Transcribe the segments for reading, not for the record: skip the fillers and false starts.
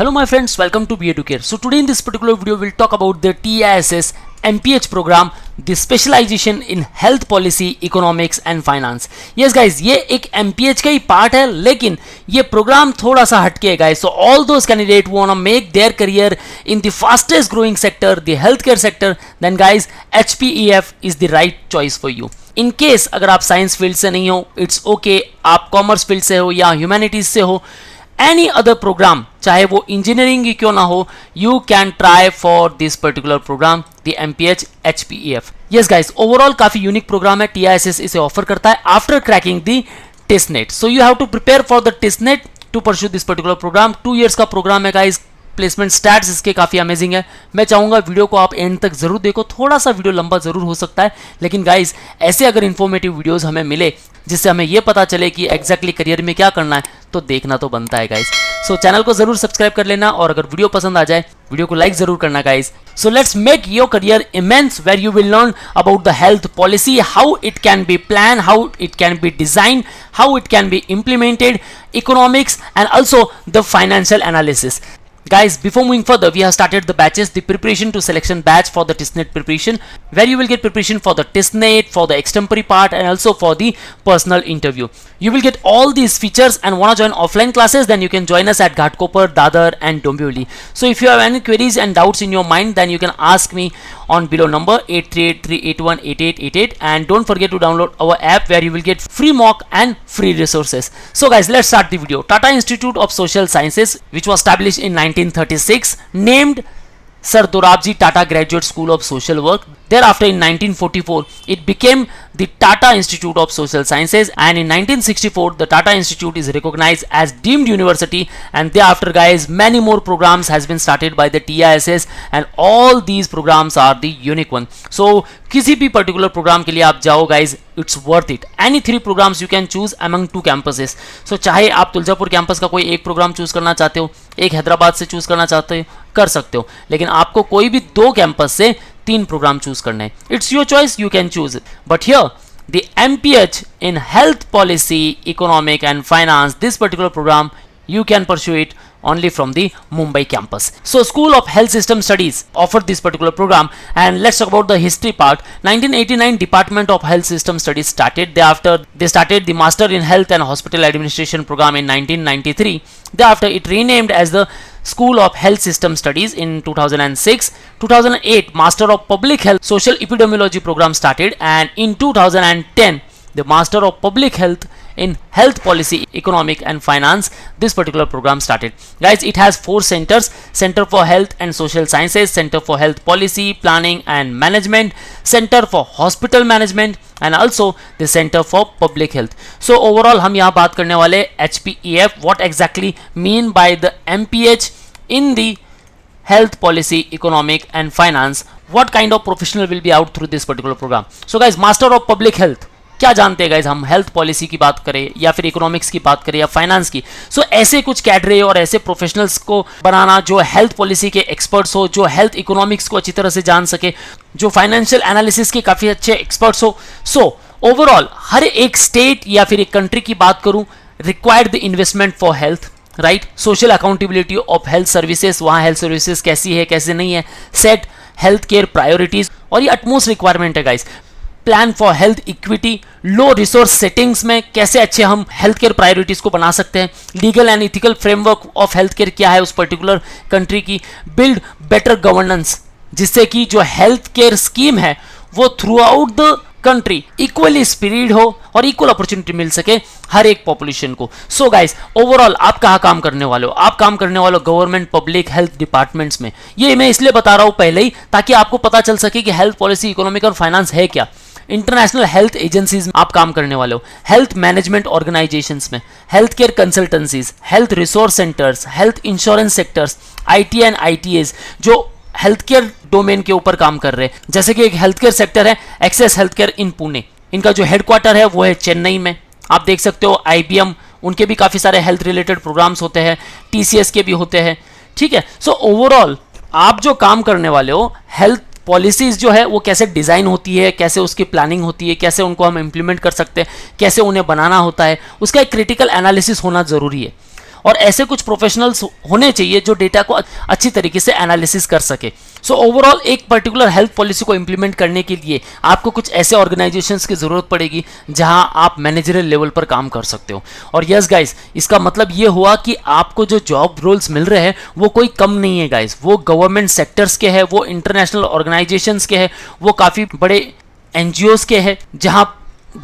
Hello my friends, welcome to BA2Care. So today in this particular video we'll talk about the TISS MPH program, the specialization in health policy, economics and finance. Yes guys, ये एक MPH का ही part है, लेकिन ये programme थोड़ा सा हटके है guys. So all those candidates who wanna make their career in the fastest growing sector, the healthcare sector, then guys HPEF is the right choice for you. In case अगर आप science field से नहीं हो, it's okay, आप commerce field से हो या humanities से हो, एनी अदर प्रोग्राम, चाहे वो इंजीनियरिंग ही क्यों ना हो, you can try for this particular program, the MPH HPEF. Yes guys, overall काफी यूनिक प्रोग्राम है, TISS इसे ऑफर करता है after cracking the TISSNET. So you have to prepare for the TISSNET to pursue this particular program. 2 years का program है guys. Placement stats इसके काफ़ी amazing है. मैं चाहूँगा वीडियो को आप एंड तक जरूर देखो. थोड़ा सा वीडियो लंबा जरूर हो सकता है, लेकिन गाइस ऐसे अगर इन्फॉर्मेटिव वीडियोस हमें मिले जिससे हमें ये पता चले कि एग्जैक्टली करियर में क्या करना है, तो देखना तो बनता है गाइस. सो चैनल को जरूर सब्सक्राइब कर लेना, और अगर वीडियो पसंद आ जाए वीडियो को लाइक जरूर करना guys. So let's make your career immense, where you will learn about the health policy, how it can be plan, how it can be design, how it can be implemented, economics and also the financial analysis. Guys, before moving further, we have started the batches, the preparation to selection batch for the TISSNET preparation, where you will get preparation for the TISSNET, for the extempore part and also for the personal interview. You will get all these features, and want to join offline classes, then you can join us at Ghatkopar, Dadar and Dombivli. So if you have any queries and doubts in your mind, then you can ask me on below number 8383818888, and don't forget to download our app where you will get free mock and free resources. So guys, let's start the video. Tata Institute of Social Sciences, which was established in 1936, named Sir Dorabji Tata Graduate School of Social Work. Thereafter in 1944 it became the Tata Institute of Social Sciences, and in 1964 the Tata Institute is recognized as deemed university, and thereafter guys many more programs has been started by the TISS, and all these programs are the unique one. So किसी भी particular programme के लिए आप जाओ guys, it's worth it. Any 3 programs you can choose among 2 campuses. So चाहे आप Tuljapur campus का कोई एक प्रोग्राम चूज करना चाहते हो, एक हैदराबाद से चूज करना चाहते हो, कर सकते हो, लेकिन आपको कोई भी 2 कैंपस से 3 प्रोग्राम चूज करना है. It's your choice, you can choose. But here the MPH in health policy, economic and finance, this particular program you can pursue it only from the Mumbai campus. So School of Health System Studies offered this particular program, and let's talk about the history part. 1989 Department of Health System Studies started. Thereafter they started the Master in Health and Hospital Administration program in 1993. Thereafter it renamed as the School of Health System Studies in 2006. 2008 Master of Public Health Social Epidemiology program started, and in 2010 the Master of Public Health in Health Policy, Economic and Finance, this particular program started. Guys, it has 4 centers: Center for Health and Social Sciences, Center for Health Policy, Planning and Management, Center for Hospital Management and also the Center for Public Health. So overall हम यहाँ बात करने वाले HPEF, what exactly mean by the MPH in the health policy, economic and finance, what kind of professional will be out through this particular program. So guys, Master of Public Health क्या जानते हैं guys हम, health policy की बात करें या फिर economics की बात करें या फाइनेंस की. सो ऐसे कुछ कैडरे और ऐसे प्रोफेशनल्स को बनाना जो हेल्थ पॉलिसी के एक्सपर्ट्स हो, जो हेल्थ इकोनॉमिक्स को अच्छी तरह से जान सके, जो फाइनेंशियल एनालिसिस के काफ़ी अच्छे एक्सपर्ट्स हो. सो ओवरऑल हर एक स्टेट या फिर एक कंट्री की बात करूं, required the investment for health, right. Social accountability of health services, वहाँ हेल्थ सर्विसेज कैसी है कैसे नहीं है, सेट हेल्थ केयर प्रायोरिटीज, और ये अटमोस्ट रिक्वायरमेंट है guys. Plan for health equity, low resource settings में कैसे अच्छे हम हेल्थ केयर प्रायोरिटीज को बना सकते हैं, legal and ethical framework of health care क्या है उस पर्टिकुलर कंट्री की, बिल्ड बेटर गवर्नेंस जिससे कि जो हेल्थ केयर स्कीम है वो through out the country equally speed हो और इक्वल अपॉर्चुनिटी मिल सके हर एक पॉपुलेशन को. सो गाइस, ओवरऑल आप कहाँ काम करने वाले हो, आप काम करने वाले हो गवर्नमेंट पब्लिक हेल्थ डिपार्टमेंट्स में. ये मैं इसलिए बता रहा हूँ पहले ही, ताकि आपको पता चल सके कि हेल्थ पॉलिसी, इकोनॉमिक और फाइनेंस है क्या. इंटरनेशनल हेल्थ एजेंसीज में आप काम करने वाले हो, हेल्थ मैनेजमेंट ऑर्गेनाइजेशंस में, health care consultancies, health resource centres, health insurance sectors, IT and ITAs जो हेल्थ केयर डोमेन के ऊपर काम कर रहे हैं. जैसे कि एक हेल्थ केयर सेक्टर है access health care in Pune, इनका जो हेडक्वार्टर है वो है चेन्नई में. आप देख सकते हो IBM, उनके भी काफ़ी सारे हेल्थ रिलेटेड प्रोग्राम्स होते हैं, TCS के भी होते हैं, ठीक है. सो ओवरऑल आप जो काम करने वाले हो, हेल्थ पॉलिसीज जो है वो कैसे डिज़ाइन होती है, कैसे उसकी प्लानिंग होती है, कैसे उनको हम इम्प्लीमेंट कर सकते हैं, कैसे उन्हें बनाना होता है, उसका एक क्रिटिकल एनालिसिस होना ज़रूरी है. और ऐसे कुछ प्रोफेशनल्स होने चाहिए जो डेटा को अच्छी तरीके से एनालिसिस कर सके। सो ओवरऑल एक पर्टिकुलर हेल्थ पॉलिसी को इंप्लीमेंट करने के लिए आपको कुछ ऐसे ऑर्गेनाइजेशंस की जरूरत पड़ेगी जहां आप मैनेजरियल लेवल पर काम कर सकते हो। और यस गाइस, इसका मतलब ये हुआ कि आपको जो जॉब रोल्स मिल रहे हैं वो कोई कम नहीं है गाइस, वो गवर्नमेंट सेक्टर्स के हैं, वो इंटरनेशनल ऑर्गेनाइजेशंस के हैं, वो काफ़ी बड़े एनजीओज के हैं, जहां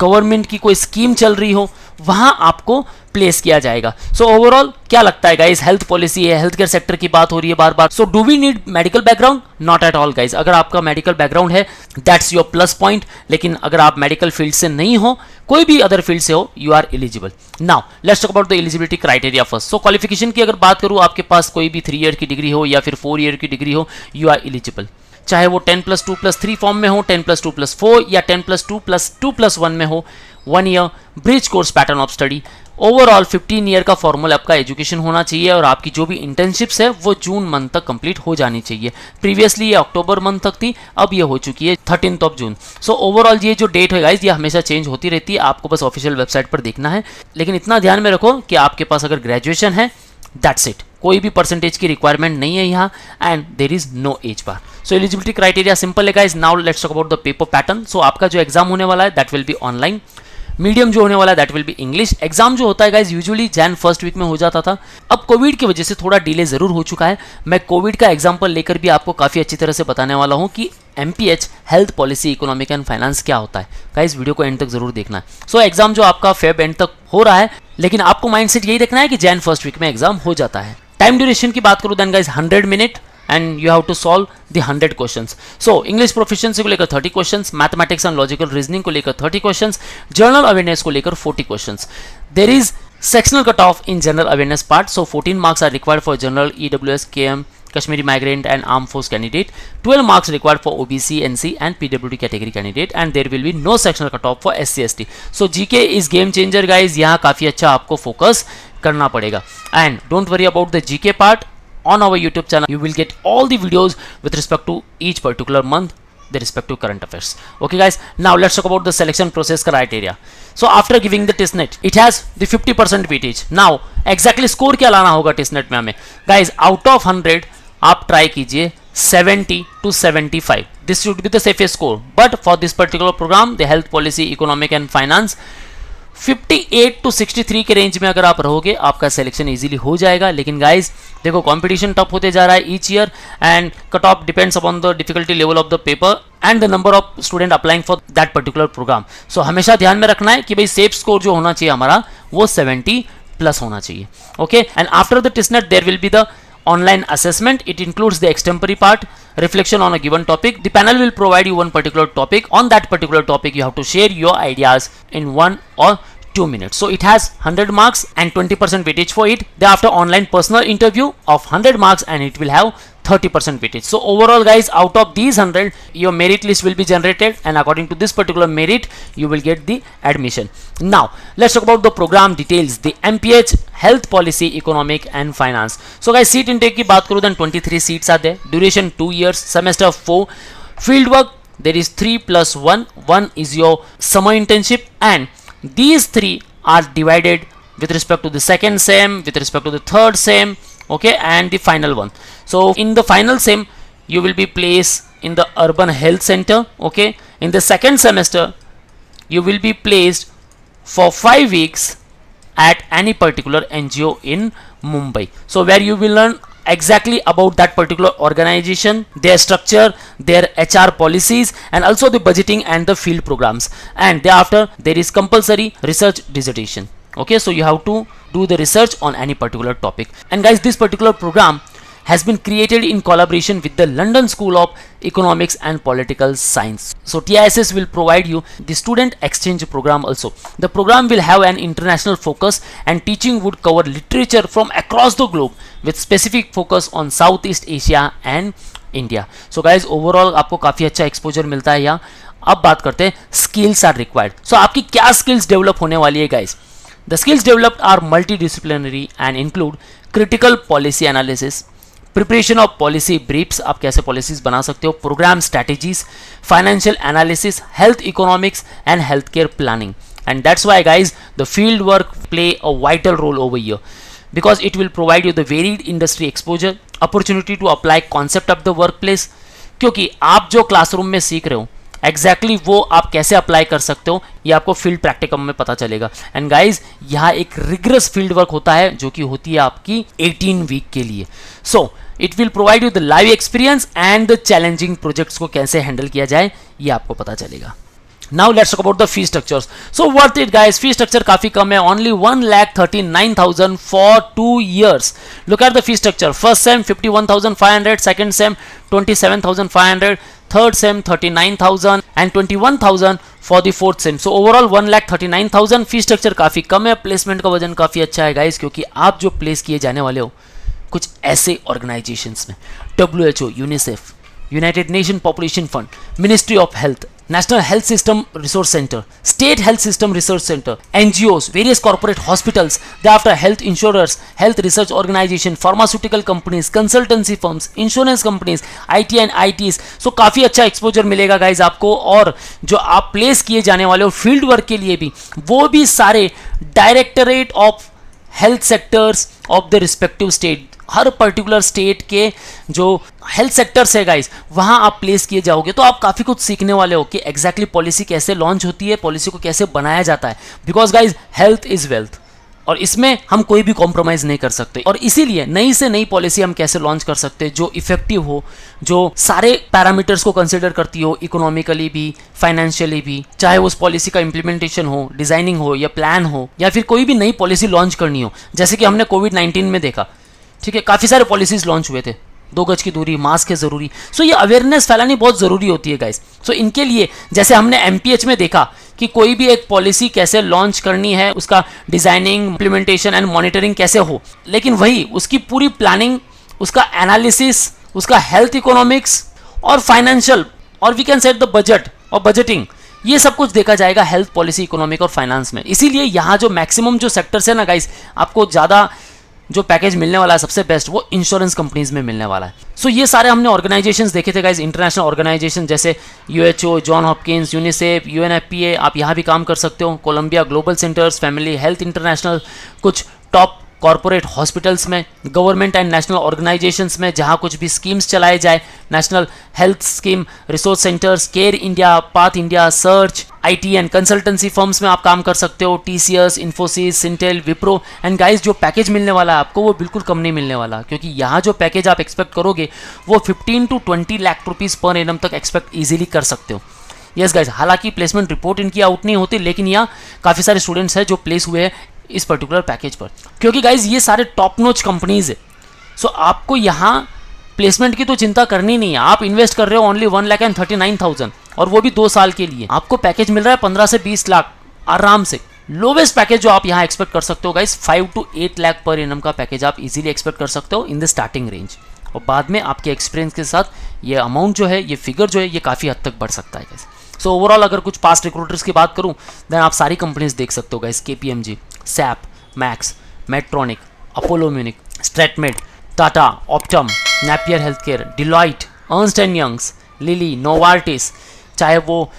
गवर्नमेंट की कोई स्कीम चल रही हो वहां आपको प्लेस किया जाएगा। सो ओवरऑल क्या लगता है गाइस, हेल्थ पॉलिसी है, हेल्थ केयर सेक्टर की बात हो रही है बार बार। So do we need medical background? Not at all guys. अगर आपका मेडिकल बैकग्राउंड है दैट्स योर प्लस पॉइंट, लेकिन अगर आप मेडिकल फील्ड से नहीं हो, कोई भी अदर फील्ड से हो, you are eligible. Now let's talk about the eligibility criteria first. So qualification की अगर बात करूं, आपके पास कोई भी 3 ईयर की डिग्री हो या फिर 4 ईयर की डिग्री हो, यू आर एलिजिबल। चाहे वो 10+2+3 फॉर्म में हो, 10+2+4 या 10+2+2+1 में हो, 1 year bridge course pattern of study. Overall 15 year का फॉर्मल आपका एजुकेशन होना चाहिए और आपकी जो भी इंटर्नशिप्स है वो जून मंथ तक कंप्लीट हो जानी चाहिए। प्रीवियसली ये अक्टूबर मंथ तक थी, अब ये हो चुकी है 13 जून। सो ओवरऑल ये जो डेट है गाइज, ये हमेशा चेंज होती रहती है, आपको बस ऑफिशियल वेबसाइट पर देखना है। लेकिन इतना ध्यान में रखो कि आपके पास अगर ग्रेजुएशन है, दैट्स इट, कोई भी परसेंटेज की रिक्वायरमेंट नहीं है यहाँ, and there is no age bar. So eligibility criteria simple है guys. Now let's talk about the paper pattern. So आपका जो एग्जाम होने वाला है that will be online. Medium जो होने वाला है that will be English. Exam जो होता है guys usually Jan first week में हो जाता था, अब कोविड की वजह से थोड़ा डिले जरूर हो चुका है। मैं कोविड का एग्जाम्पल लेकर भी आपको काफ़ी अच्छी तरह से बताने वाला हूँ कि MPH health policy economic and finance क्या होता है। गाइज वीडियो को एंड तक जरूर देखना है। सो एग्जाम जो आपका फेब एंड तक हो रहा है, लेकिन आपको माइंडसेट यही रखना है कि जैन फर्स्ट वीक में एग्जाम हो जाता है। टाइम ड्यूरेशन की बात करूँ then guys 100 minute and you have to solve the 100 questions. So English proficiency को लेकर 30 questions, mathematics and logical reasoning को लेकर 30 questions, general awareness को लेकर 40 questions. There is sectional cutoff in general awareness part, so 14 marks are required for general EWS, KM, Kashmiri migrant and armed force candidate, 12 marks required for OBC, NC and PWD category candidate, and there will be no sectional cutoff for SC, ST. So GK is game changer guys, यहाँ काफ़ी अच्छा आपको focus करना पड़ेगा। And don't worry about the GK part. On our YouTube channel, you will get all the videos with respect to each particular month, the respective current affairs. Okay guys, now let's talk about the selection process criteria. So after giving the testnet, it has the 50% weightage. Now exactly score क्या लाना होगा testnet में हमें? Guys, out of 100 आप try कीजिए 70 to 75. This should be the safest score. But for this particular program, the health policy, economic and finance, 58 to 63 के range में अगर आप रहोगे आपका सिलेक्शन इजीली हो जाएगा। लेकिन गाइज देखो कंपटीशन टफ होते जा रहा है each year, and cut off depends upon the difficulty level of the paper and the number of student applying for that particular program. So हमेशा ध्यान में रखना है कि भाई सेफ स्कोर जो होना चाहिए हमारा वो 70 प्लस होना चाहिए। Okay, and after the TISSNET there will be the online assessment. It includes the extempore part, reflection on a given topic. The panel will provide you one particular topic. On that particular topic you have to share your ideas in 1 or 2 minutes. So it has 100 marks and 20% weightage for it. Thereafter online personal interview of 100 marks and it will have 30% weightage. So overall guys, out of these 100 your merit list will be generated, and according to this particular merit you will get the admission. Now let's talk about the program details. The MPH health policy, economic and finance. So guys, seat intake की बात करूँ then 23 seats are there. Duration 2 years, semester 4. Field work there is 3+1. 1 is your summer internship, and these 3 are divided with respect to the second sem, with respect to the third sem, okay, and the final one. So in the final sem you will be placed in the urban health center. Okay, in the second semester you will be placed for 5 weeks at any particular NGO in Mumbai. So where you will learn exactly about that particular organization, their structure, their HR policies, and also the budgeting and the field programs. And thereafter there is compulsory research dissertation. Okay, so you have to do the research on any particular topic. And guys, this particular program has been created in collaboration with the London School of Economics and Political Science. So TISS will provide you the student exchange program also. The program will have an international focus and teaching would cover literature from across the globe with specific focus on Southeast Asia and India. So guys, overall आपको काफ़ी अच्छा exposure मिलता है यहाँ। अब बात करते हैं स्किल्स आर रिक्वायर्ड। सो आपकी क्या स्किल्स डेवलप होने वाली है guys? The skills developed are multidisciplinary and include critical policy analysis, preparation of policy briefs, आप कैसे policies बना सकते हो, program strategies, financial analysis, health economics and healthcare planning. And that's why guys, the field work play a vital role over here. because it will provide you the varied industry exposure, opportunity to apply concept of the workplace, क्योंकि आप जो classroom में सीख रहे हो exactly वो आप कैसे अप्लाई कर सकते हो ये आपको फील्ड प्रैक्टिकम में पता चलेगा। एंड गाइज यहाँ एक रिगरस फील्ड वर्क होता है जो कि होती है आपकी 18 वीक के लिए। So it will provide you the live experience and the challenging projects को कैसे हैंडल किया जाए ये आपको पता चलेगा। Now let's talk about the fee structures. So worth it guys, fee structure काफी कम है, only 1,39,000 for 2 years. Look at the fee structure. First sem 51,500, second sem 27,500, third sem 39,000 and 21,000 for the fourth sem. So overall 1,39,000 fee structure काफी कम है। Placement का वजन काफी अच्छा है guys, क्योंकि आप जो प्लेस किए जाने वाले हो कुछ ऐसे ऑर्गेनाइजेशंस में, WHO, UNICEF, United nation population fund, ministry of health, National Health System Resource Center, State Health System Research Center, NGOs, various corporate hospitals, thereafter health insurers, health research organization, pharmaceutical companies, consultancy firms, insurance companies, IT and ITs. So काफ़ी अच्छा exposure मिलेगा guys आपको, और जो आप place किए जाने वाले हो फील्ड वर्क के लिए भी, वो भी सारे directorate of health sectors of the respective state, her particular state के जो हेल्थ सेक्टर्स है गाइस वहां आप प्लेस किए जाओगे, तो आप काफ़ी कुछ सीखने वाले हो कि एग्जैक्टली पॉलिसी कैसे लॉन्च होती है, पॉलिसी को कैसे बनाया जाता है, because guys health is wealth और इसमें हम कोई भी कॉम्प्रोमाइज नहीं कर सकते। और इसीलिए नई से नई पॉलिसी हम कैसे लॉन्च कर सकते हैं जो इफेक्टिव हो, जो सारे पैरामीटर्स को कंसिडर करती हो, इकोनॉमिकली भी, फाइनेंशियली भी, चाहे उस पॉलिसी का इंप्लीमेंटेशन हो, डिजाइनिंग हो या प्लान हो, या फिर कोई भी नई पॉलिसी लॉन्च करनी हो, जैसे कि हमने कोविड-19 में देखा, ठीक है, काफ़ी सारे पॉलिसीज लॉन्च हुए थे, 2 गज की दूरी, मास्क है ज़रूरी। सो ये अवेयरनेस फैलानी बहुत ज़रूरी होती है गाइस। सो इनके लिए जैसे हमने MPH में देखा कि कोई भी एक पॉलिसी कैसे लॉन्च करनी है, उसका डिज़ाइनिंग, इम्प्लीमेंटेशन एंड मॉनिटरिंग कैसे हो, लेकिन वही उसकी पूरी प्लानिंग, उसका एनालिसिस, उसका हेल्थ इकोनॉमिक्स और फाइनेंशियल, और we can set the budget और बजटिंग, ये सब कुछ देखा जाएगा हेल्थ पॉलिसी, इकोनॉमिक और फाइनेंस में। इसीलिए यहाँ जो मैक्सिमम जो सेक्टर्स है ना गाइस, आपको ज़्यादा जो पैकेज मिलने वाला है सबसे बेस्ट वो इंश्योरेंस कंपनीज में मिलने वाला है। सो ये सारे हमने ऑर्गेनाइजेशंस देखे थे गाइस, इंटरनेशनल ऑर्गेनाइजेशन जैसे WHO, John Hopkins, UNICEF, UNFPA, आप यहाँ भी काम कर सकते हो, Columbia global centers, family health international, कुछ टॉप कॉर्पोरेट हॉस्पिटल्स में, गवर्नमेंट एंड नेशनल ऑर्गेनाइजेशंस में जहाँ कुछ भी स्कीम्स चलाए जाए, national health scheme resource centers, care India, path India, search, IT and consultancy firms में आप काम कर सकते हो, TCS, Infosys, Syntel, Wipro. And guys जो पैकेज मिलने वाला है आपको वो बिल्कुल कम नहीं मिलने वाला, क्योंकि यहाँ जो पैकेज आप एक्सपेक्ट करोगे वो 15 to 20 lakh rupees per annum तक एक्सपेक्ट ईजिली कर सकते हो। यस गाइस, हालांकि प्लेसमेंट रिपोर्ट इनकी आउट नहीं होती, लेकिन यहाँ काफ़ी सारे स्टूडेंट्स हैं जो प्लेस हुए हैं इस पर्टिकुलर पैकेज पर, क्योंकि गाइज ये सारे टॉप नॉच कंपनीज है। सो आपको यहाँ प्लेसमेंट की तो चिंता करनी नहीं है, आप इन्वेस्ट कर रहे हो ओनली 1,39,000 और वो भी 2 साल के लिए, आपको पैकेज मिल रहा है 15 से 20 लाख आराम से। लोवेस्ट पैकेज जो आप यहाँ एक्सपेक्ट कर सकते हो guys 5 to 8 lakh per annum का पैकेज आप इजीली एक्सपेक्ट कर सकते हो इन द स्टार्टिंग रेंज, और बाद में आपके एक्सपीरियंस के साथ ये अमाउंट जो है, ये फिगर जो है, ये काफ़ी हद तक बढ़ सकता है गाइज। सो ओवरऑल अगर कुछ पास्ट रिक्रूटर्स की बात करूँ देन आप सारी कंपनीज देख सकते हो guys, KPMG, SAP, Max, Medtronic, Apollo Munich, Stratmed, Tata, Optum, Napier healthcare, Deloitte, Ernst and Youngs, Lilly, Novartis, चाहे वो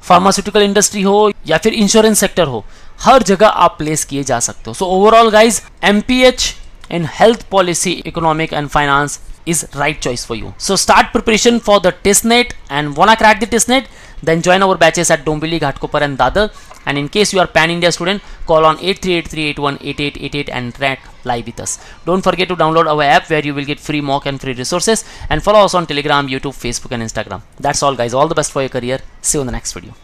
फार्मास्यूटिकल इंडस्ट्री हो या फिर इंश्योरेंस सेक्टर हो, हर जगह आप प्लेस किए जा सकते हो। So overall guys MPH in health policy, economic and finance is right choice for you. So start preparation for the testnet, and wanna crack the testnet, then join our batches at Dombivli, Ghatkopar and Dadar. And in case you are Pan India student, call on 8383818888 and track live with us. Don't forget to download our app where you will get free mock and free resources, and follow us on Telegram, YouTube, Facebook and Instagram. That's all guys. All the best for your career. See you in the next video.